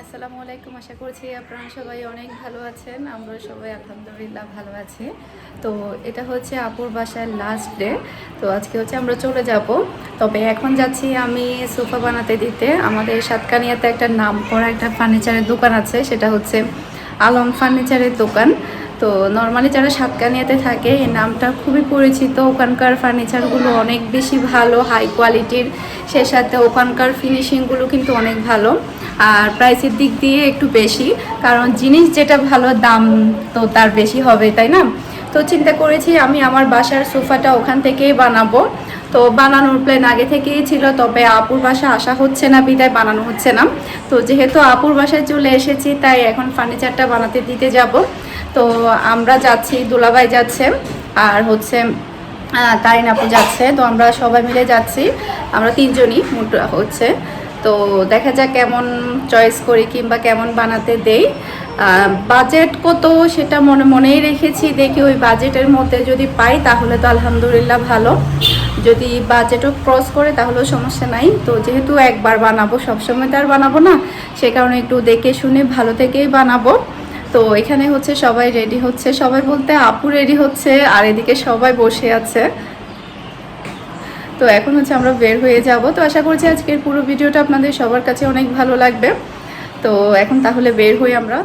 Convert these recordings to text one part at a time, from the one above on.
আসসালামু আলাইকুম। আশা করছি আপনারা সবাই অনেক ভালো আছেন। আমরা সবাই আলহামদুলিল্লাহ ভালো আছি। তো এটা হচ্ছে আপুর বাসার লাস্ট ডে। তো আজকে হচ্ছে আমরা চলে যাব। তবে এখন যাচ্ছি আমি সোফা বানাতে দিতে। আমাদের সাতকানিয়াতে একটা নামকরা একটা ফার্নিচারের দোকান আছে, সেটা হচ্ছে আলম ফার্নিচারের দোকান। তো নর্মালি যারা সাতকানিয়াতে থাকে এই নামটা খুবই পরিচিত। ওখানকার ফার্নিচারগুলো অনেক বেশি ভালো, হাই কোয়ালিটির। সে সাথে ওখানকার ফিনিশিংগুলো কিন্তু অনেক ভালো, আর প্রাইসের দিক দিয়ে একটু বেশি, কারণ জিনিস যেটা ভালো দাম তো তার বেশি হবে, তাই না? তো চিন্তা করেছি আমি আমার বাসার সোফাটা ওখান থেকেই বানাবো। তো বানানোর প্ল্যান আগে থেকেই ছিল, তবে আপুর বাসা আসা হচ্ছে না বিদায় বানানো হচ্ছে না। তো যেহেতু আপুর বাসায় চলে এসেছি, তাই এখন ফার্নিচারটা বানাতে দিতে যাব। তো আমরা যাচ্ছি, দুলাভাই যাচ্ছে, আর হচ্ছে তারিন আপু যাচ্ছে। তো আমরা সবাই মিলে যাচ্ছি, আমরা তিনজনই মোট হচ্ছে। তো দেখা যাক কেমন চয়েস করি কিংবা কেমন বানাতে দেই। বাজেট কত সেটা মনেই রেখেছি, দেখি ওই বাজেটের মধ্যে যদি পাই তাহলে তো আলহামদুলিল্লাহ ভালো, যদি বাজেটও ক্রস করে তাহলেও সমস্যা নাই। তো যেহেতু একবার বানাবো, সবসময় তো আর বানাবো না, সে কারণে একটু দেখে শুনে ভালো থেকেই বানাবো। তো এখানে হচ্ছে সবাই রেডি হচ্ছে, সবাই বলতে আপু রেডি হচ্ছে, আর এদিকে সবাই বসে আছে। তো এখন হচ্ছে আমরা বের হয়ে যাব। তো আশা করছি আজকের পুরো ভিডিওটা আপনাদের সবার কাছে অনেক ভালো লাগবে। তো এখন তাহলে বের হই আমরা।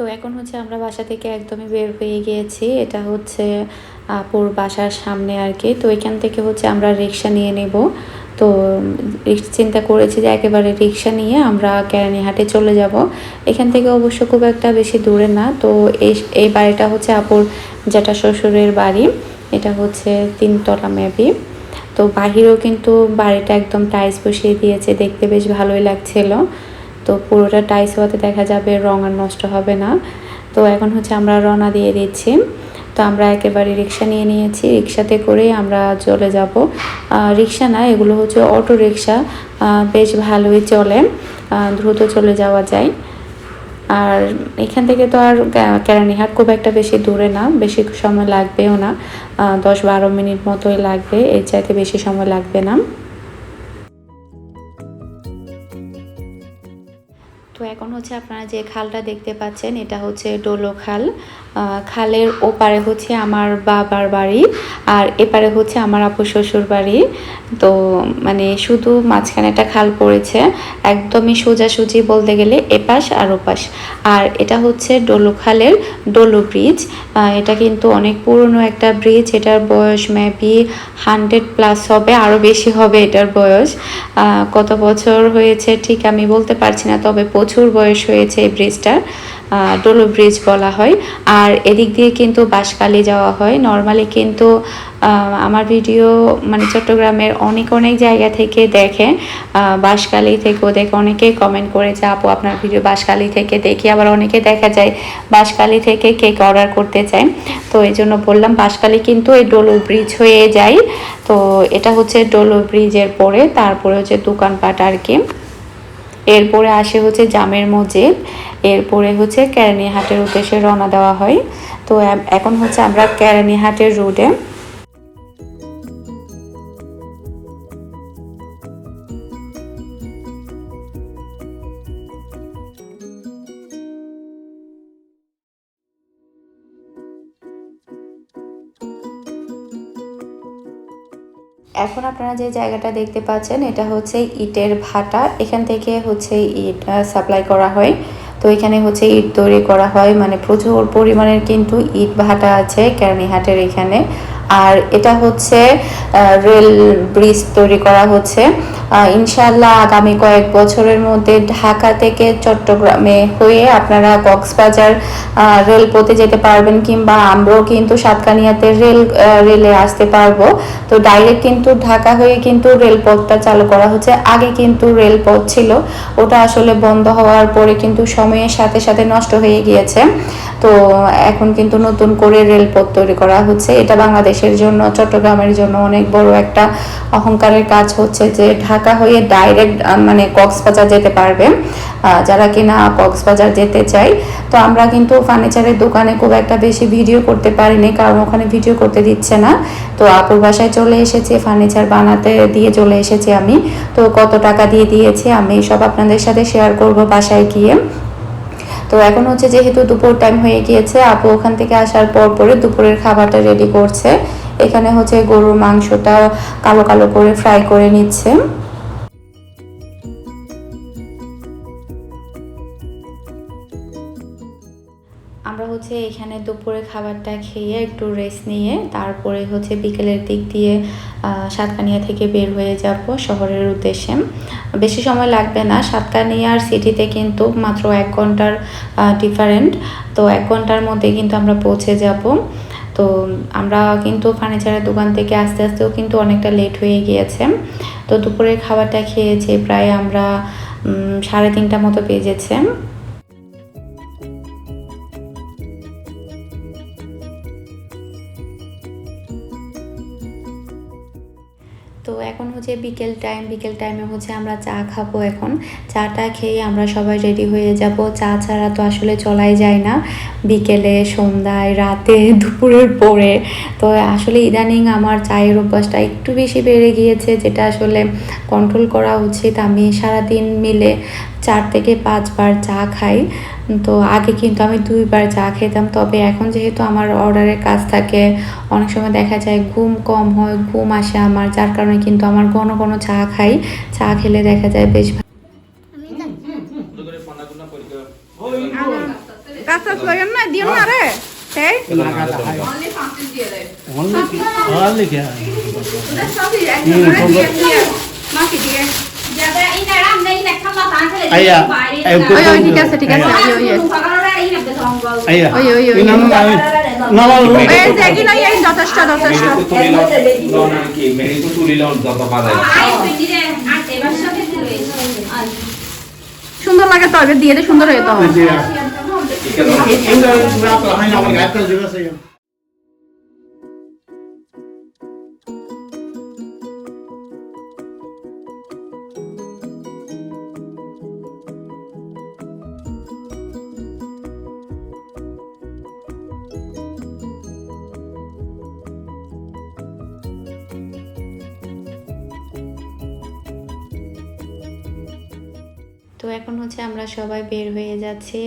তো এখন হচ্ছে আমরা বাসা থেকে একদমই বের হয়ে গিয়েছি। এটা হচ্ছে আপুর বাসার সামনে আর কি। তো এখান থেকে হচ্ছে আমরা রিক্সা নিয়ে নেব। তো চিন্তা করেছি যে একেবারে রিক্সা নিয়ে আমরা কেরানীহাটে চলে যাব। এখান থেকে অবশ্য খুব একটা বেশি দূরে না। তো এই বাড়িটা হচ্ছে আপুর যেটা শ্বশুরের বাড়ি, এটা হচ্ছে 3 তলা মেবি। তো বাহিরেও কিন্তু বাড়িটা একদম টাইলস বসিয়ে দিয়েছে, দেখতে বেশ ভালোই লাগছিল। তো পুরোটা টাইলস হওয়াতে দেখা যাবে রং আর নষ্ট হবে না। তো এখন হচ্ছে আমরা রওনা দিয়ে দিচ্ছি। তো আমরা একেবারে রিক্সা নিয়ে নিয়েছি, রিক্সাতে করে আমরা চলে যাব। রিক্সা না, এগুলো হচ্ছে অটো রিক্সা, বেশ ভালোই চলে, দ্রুত চলে যাওয়া যায়। আর এখান থেকে তো আর কেরানীহাট খুব একটা বেশি দূরে না, বেশি সময় লাগবেও না, 10-12 মিনিট মতোই লাগবে, এর চাইতে বেশি সময় লাগবে না। তো এখন হচ্ছে আপনারা যে খালটা দেখতে পাচ্ছেন, এটা হচ্ছে ডোলো খাল। খালের ওপারে হচ্ছে আমার বাবার বাড়ি, আর এপারে হচ্ছে আমার আপু শ্বশুর বাড়ি। তো মানে শুধু মাঝখানে একটা খাল পড়েছে, একদমই সোজাসুজি বলতে গেলে এপাশ আর ওপাশ। আর এটা হচ্ছে ডোলো খালের ডোলো ব্রিজ। এটা কিন্তু অনেক পুরনো একটা ব্রিজ, এটার বয়স মেবি 100+ হবে, আরও বেশি হবে এটার বয়স। কত বছর হয়েছে ঠিক আমি বলতে পারছি না, তবে প্রচুর বয়স হয়েছে এই ব্রিজটার। ডোলো ব্রিজ বলা হয়। আর এদিক দিয়ে কিন্তু বাঁশখালী যাওয়া হয় নর্মালি, কিন্তু আমার ভিডিও মানে চট্টগ্রামের অনেক জায়গা থেকে দেখে, বাঁশখালী থেকেও দেখে, অনেকেই কমেন্ট করেছে আপু আপনার ভিডিও বাঁশখালী থেকে দেখি, আবার অনেকে দেখা যায় বাঁশখালী থেকে কেক অর্ডার করতে চায়। তো এই জন্য বললাম বাঁশখালী কিন্তু এই ডোলো ব্রিজ হয়ে যায়। তো এটা হচ্ছে ডোলো ব্রিজের পরে, তারপরে হচ্ছে দোকানপাট আর কি। এরপরে আসে হচ্ছে জামের মসজিদ, এরপরে হচ্ছে কেরানীহাটের উদ্দেশ্যে রওনা দেওয়া হয়। তো এখন হচ্ছে আমরা কেরানীহাটের রোডে। এখন আপনারা যে জায়গাটা দেখতে পাচ্ছেন এটা হচ্ছে ইটের ভাটা, এখান থেকে হচ্ছে ইট সাপ্লাই করা হয়। তো এখানে হচ্ছে ইট তৈরি করা হয়, মানে প্রচুর পরিমাণের কিন্তু ইট ভাটা আছে কেরানীহাটের এখানে। আর এটা হচ্ছে রেল ব্রিজ তৈরি করা হচ্ছে। ইনশাআল্লাহ আগামী কয়েক বছরের মধ্যে ঢাকা থেকে চট্টগ্রামে হয়ে আপনারা কক্সবাজার রেলপথে যেতে পারবেন, কিংবা আমরাও কিন্তু সাতকানিয়াতে রেলে আসতে পারবো। তো ডাইরেক্ট কিন্তু ঢাকা হয়ে কিন্তু রেলপথটা চালু করা হচ্ছে। আগে কিন্তু রেলপথ ছিল, ওটা আসলে বন্ধ হওয়ার পরে কিন্তু সময়ের সাথে সাথে নষ্ট হয়ে গিয়েছে। তো এখন কিন্তু নতুন করে রেলপথ তৈরি করা হচ্ছে। এটা বাংলাদেশের জন্য, চট্টগ্রামের জন্য অনেক বড় একটা অহংকারের কাজ হচ্ছে যে ঢাকা হয়ে ডাইরেক্ট মানে কক্সবাজার যেতে পারবে যারা কিনা কক্সবাজার যেতে চায়। তো আমরা কিন্তু ফার্নিচারের দোকানে খুব একটা বেশি ভিডিও করতে পারিনি, কারণ ওখানে ভিডিও করতে দিচ্ছে না। তো আপুর বাসায় চলে এসেছি, ফার্নিচার বানাতে দিয়ে চলে এসেছি আমি। তো কত টাকা দিয়ে দিয়েছি আমি সব আপনাদের সাথে শেয়ার করব বাসায় গিয়ে। তো এখন হচ্ছে যেহেতু দুপুর টাইম হয়ে গিয়েছে, আপু ওখান থেকে আসার পরে দুপুরের খাবারটা রেডি করছে। এখানে হচ্ছে গরুর মাংসটা কালো কালো করে ফ্রাই করে নিচ্ছে। আমরা হচ্ছে এখানে দুপুরে খাবারটা খেয়ে একটু রেস্ট নিয়ে তারপরে হচ্ছে বিকেলের দিক দিয়ে সাতকানিয়া থেকে বের হয়ে যাব শহরের উদ্দেশ্যে। বেশি সময় লাগবে না, সাতকানিয়ার সিটিতে কিন্তু মাত্র 1 ঘন্টার ডিফারেন্ট। তো 1 ঘন্টার মধ্যে কিন্তু আমরা পৌঁছে যাব। তো আমরা কিন্তু ফার্নিচারের দোকান থেকে আস্তে আস্তেও কিন্তু অনেকটা লেট হয়ে গিয়েছে। তো দুপুরের খাবারটা খেয়েছি প্রায় আমরা 3:30 মতো বেজেছে। তো এখন হচ্ছে বিকেল টাইমে হচ্ছে আমরা চা খাবো। এখন চাটা খেয়ে আমরা সবাই রেডি হয়ে যাব। চা ছাড়া তো আসলে চলাই যায় না, বিকেলে, সন্ধ্যায়, রাতে, দুপুরের পরে। তো আসলে ইদানিং আমার চায়ের অভ্যাসটা একটু বেশি বেড়ে গিয়েছে, যেটা আসলে কন্ট্রোল করা উচিত। আমি সারাদিন মিলে 4 থেকে 5 বার চা খাই। তো আগে কিন্তু আমি 2 বার চা খেতাম, তবে এখন যেহেতু আমার অর্ডারের কাজ থাকে, অনেক সময় দেখা যায় ঘুম কম হয়, ঘুম আসে আমার, যার কারণে কিন্তু আমার ঘন ঘন চা খাই। চা খেলে দেখা যায় বেশ ঠিক আছে। সুন্দর লাগে তো, দিয়ে সুন্দর হয়ে তো। তো এখন হচ্ছে আমরা সবাই বের হয়ে যাচ্ছি।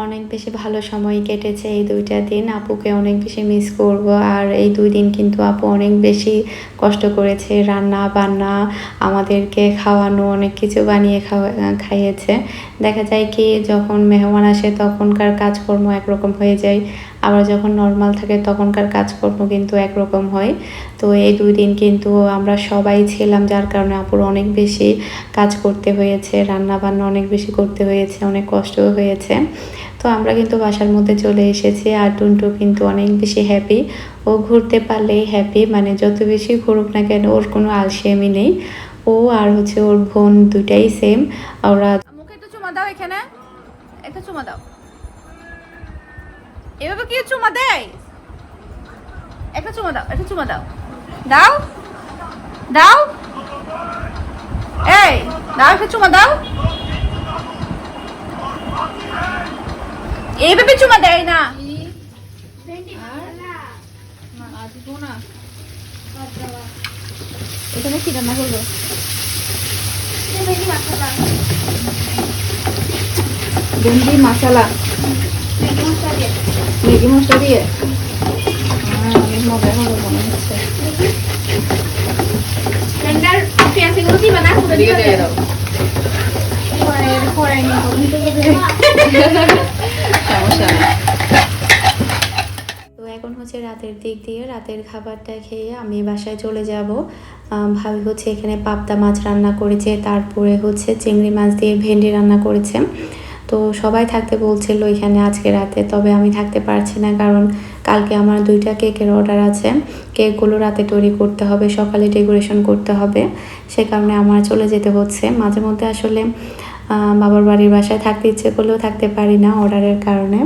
অনেক বেশি ভালো সময় কেটেছে এই 2টা দিন। আপুকে অনেক বেশি মিস করব। আর এই 2 দিন কিন্তু আপু অনেক বেশি কষ্ট করেছে, রান্না বান্না, আমাদেরকে খাওয়ানো, অনেক কিছু বানিয়ে খাইয়েছে। দেখা যায় কি যখন মেহমান আসে তখনকার কাজকর্ম একরকম হয়ে যায়, আবার যখন নর্মাল থাকে তখনকার কাজকর্ম কিন্তু একরকম হয়। তো এই 2 দিন কিন্তু আমরা সবাই ছিলাম, যার কারণে আপুর অনেক বেশি কাজ করতে হয়েছে, রান্না বান্না অনেক বেশি করতে হয়েছে, অনেক কষ্টও হয়েছে। তো আমরা কিন্তু বাসার মধ্যে চলে এসেছি। আর টুনটু কিন্তু অনেক বেশি হ্যাপি, ও ঘুরতে পারলেই হ্যাপি, মানে যত বেশি ঘুরুক না কেন ওর কোনো আলসেমি নেই। ও আর হচ্ছে ওর বোন দুটাই সেম। ওরা মুখে একটু চুমা দাও, এখানে একটা চুমা দাও। এভাবে কি চুমা দেয়? একটা চুমা দাও, একটা চুমা দাও, দাও দাও, এই দাও, একটা চুমা দাও। এইভাবে চুমা দেয় না। এখানে কি রান্না করবো? ভেন্ডি মশলা, ম্যাগি মশলা দিয়ে অনেক মজা হবে মনে হচ্ছে। তো এখন হচ্ছে রাতের দিক দিয়ে রাতের খাবারটা খেয়ে আমি বাসায় চলে যাব। ভাবি হচ্ছে এখানে পাবদা মাছ রান্না করেছে, তারপরে হচ্ছে চিংড়ি মাছ দিয়ে ভেন্ডি রান্না করেছে। তো সবাই থাকতে বলছিল এখানে আজকে রাতে, তবে আমি থাকতে পারছি না, কারণ কালকে আমার 2টা কেকের অর্ডার আছে। কেকগুলো রাতে তৈরি করতে হবে, সকালে ডেকোরেশন করতে হবে, সে কারণে আমার চলে যেতে হচ্ছে। মাঝে মধ্যে আসলে বাবার বাড়ির বাসায় থাকতে ইচ্ছে করলেও থাকতে পারি না অর্ডারের কারণে।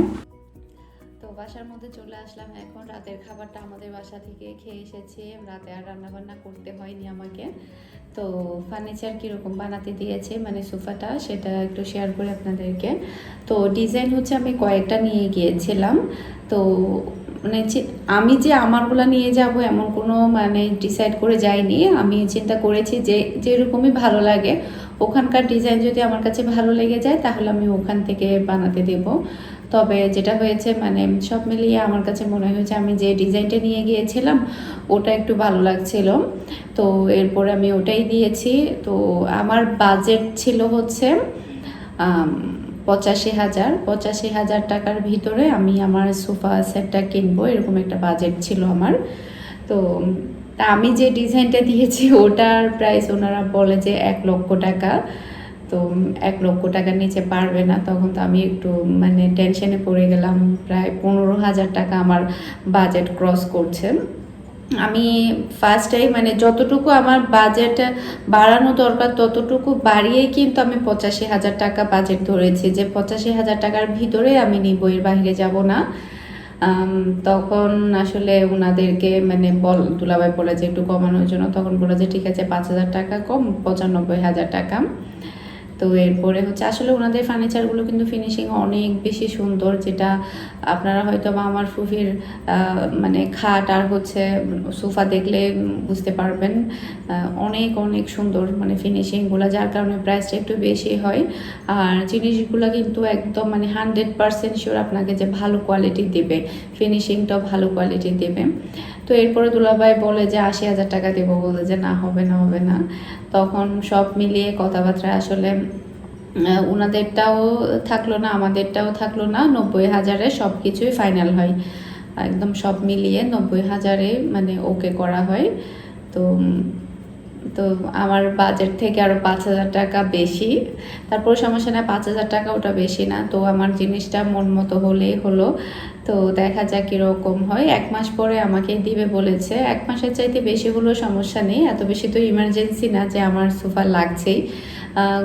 তো বাসার মধ্যে চলে আসলাম, এখন রাতের খাবারটা আমাদের বাসা থেকে খেয়ে এসেছি, রাতে আর রান্না বান্না করতে হয়নি আমাকে। তো ফার্নিচার কীরকম বানাতে দিয়েছে, মানে সোফাটা, সেটা একটু শেয়ার করি আপনাদেরকে। তো ডিজাইন হচ্ছে আমি কয়েকটা নিয়ে গিয়েছিলাম। তো মানে আমি যে আমারগুলো নিয়ে যাব এমন কোনো মানে ডিসাইড করে যাইনি। আমি চিন্তা করেছি যে যেরকমই ভালো লাগে, ওখানকার ডিজাইন যদি আমার কাছে ভালো লেগে যায় তাহলে আমি ওখান থেকে বানাতে দেব। তবে যেটা হয়েছে মানে সব মিলিয়ে আমার কাছে মনে হয়েছে আমি যে ডিজাইনটা নিয়ে গিয়েছিলাম ওটা একটু ভালো লাগছিল, তো এরপরে আমি ওটাই দিয়েছি। তো আমার বাজেট ছিল হচ্ছে 85,000 টাকার ভিতরে আমি আমার সোফা সেটটা কিনবো, এরকম একটা বাজেট ছিল আমার। তো আমি যে ডিজাইনটা দিয়েছি ওটার প্রাইস ওনারা বলে যে 1,00,000 টাকা। তো 1,00,000 টাকার নিচে পারবে না। তখন তো আমি একটু মানে টেনশনে পড়ে গেলাম, প্রায় 15,000 টাকা আমার বাজেট ক্রস করছে। আমি ফার্স্টেই মানে যতটুকু আমার বাজেট বাড়ানো দরকার ততটুকু বাড়িয়েই কিন্তু আমি 85,000 টাকা বাজেট ধরেছি, যে 85,000 টাকার ভিতরে আমি নিব, এর বাইরে যাব না। তখন আসলে ওনাদেরকে মানে দুলাভাই বলে যে একটু কমানোর জন্য, তখন বলে যে ঠিক আছে 5,000 টাকা কম, 95,000 টাকা। তো এরপরে হচ্ছে আসলে ওনাদের ফার্নিচারগুলো কিন্তু ফিনিশিং অনেক বেশি সুন্দর, যেটা আপনারা হয়তো বা আমার ফুফির মানে খাট আর হচ্ছে সোফা দেখলে বুঝতে পারবেন। অনেক অনেক সুন্দর মানে ফিনিশিংগুলো, যার কারণে প্রাইসটা একটু বেশি হয়। আর জিনিসগুলো কিন্তু একদম মানে 100% শিওর আপনাকে যে ভালো কোয়ালিটি দেবে, ফিনিশিংটাও ভালো কোয়ালিটি দেবে। তো এরপরে দুলাভাই বলে যে 80,000 টাকা দেবো, বলে যে না হবে না হবে না। তখন সব মিলিয়ে কথাবার্তা আসলে ওনাদেরটাও থাকলো না, আমাদেরটাও থাকলো না, 90,000-এ সব কিছুই ফাইনাল হয়। একদম সব মিলিয়ে 90,000-এ মানে ওকে করা হয়। তো তো আমার বাজেট থেকে আরও 5,000 টাকা বেশি, তারপর সমস্যা না, 5,000 টাকা ওটা বেশি না। তো আমার জিনিসটা মন মতো হলেই হলো। তো দেখা যাক কীরকম হয়। 1 মাস পরে আমাকে দিবে বলেছে। 1 মাসের চাইতে বেশি হলেও সমস্যা নেই, এত বেশি তো ইমার্জেন্সি না যে আমার সোফা লাগছেই।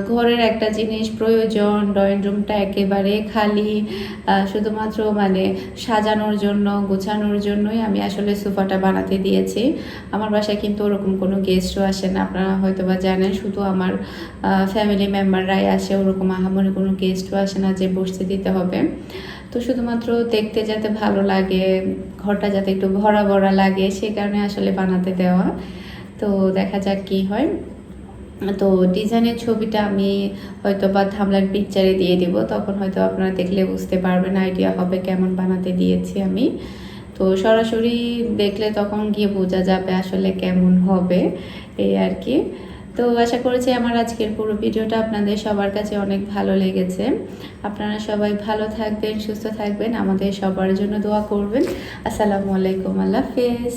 ঘরের একটা জিনিস প্রয়োজন, ড্রয়িং রুমটা একেবারে খালি, শুধুমাত্র মানে সাজানোর জন্য, গোছানোর জন্যই আমি আসলে সোফাটা বানাতে দিয়েছি। আমার বাসায় কিন্তু ওরকম কোনো গেস্টও আসে না, আপনারা হয়তো বা জানেন, শুধু আমার ফ্যামিলি মেম্বাররাই আসে, ওরকম আহামরি কোনো গেস্টও আসে না যে বসতে দিতে হবে। তো শুধুমাত্র দেখতে যাতে ভালো লাগে, ঘরটা যাতে একটু ভরা ভরা লাগে, সে কারণে আসলে বানাতে দেওয়া। তো দেখা যাক কী হয়। তো ডিজাইনের ছবিটা আমি হয়তো বা থাম্বনেল পিকচারে দিয়ে দিব, তখন হয়তো আপনারা দেখলে বুঝতে পারবেন, আইডিয়া হবে কেমন বানাতে দিয়েছি আমি। তো সরাসরি দেখলে তখন গিয়ে বোঝা যাবে আসলে কেমন হবে, এই আর কি। তো আশা করছি আমার আজকের পুরো ভিডিওটা আপনাদের সবার কাছে অনেক ভালো লেগেছে। আপনারা সবাই ভালো থাকবেন, সুস্থ থাকবেন, আমাদের সবার জন্য দোয়া করবেন। আসসালামু আলাইকুম, আল্লাহ হাফেজ।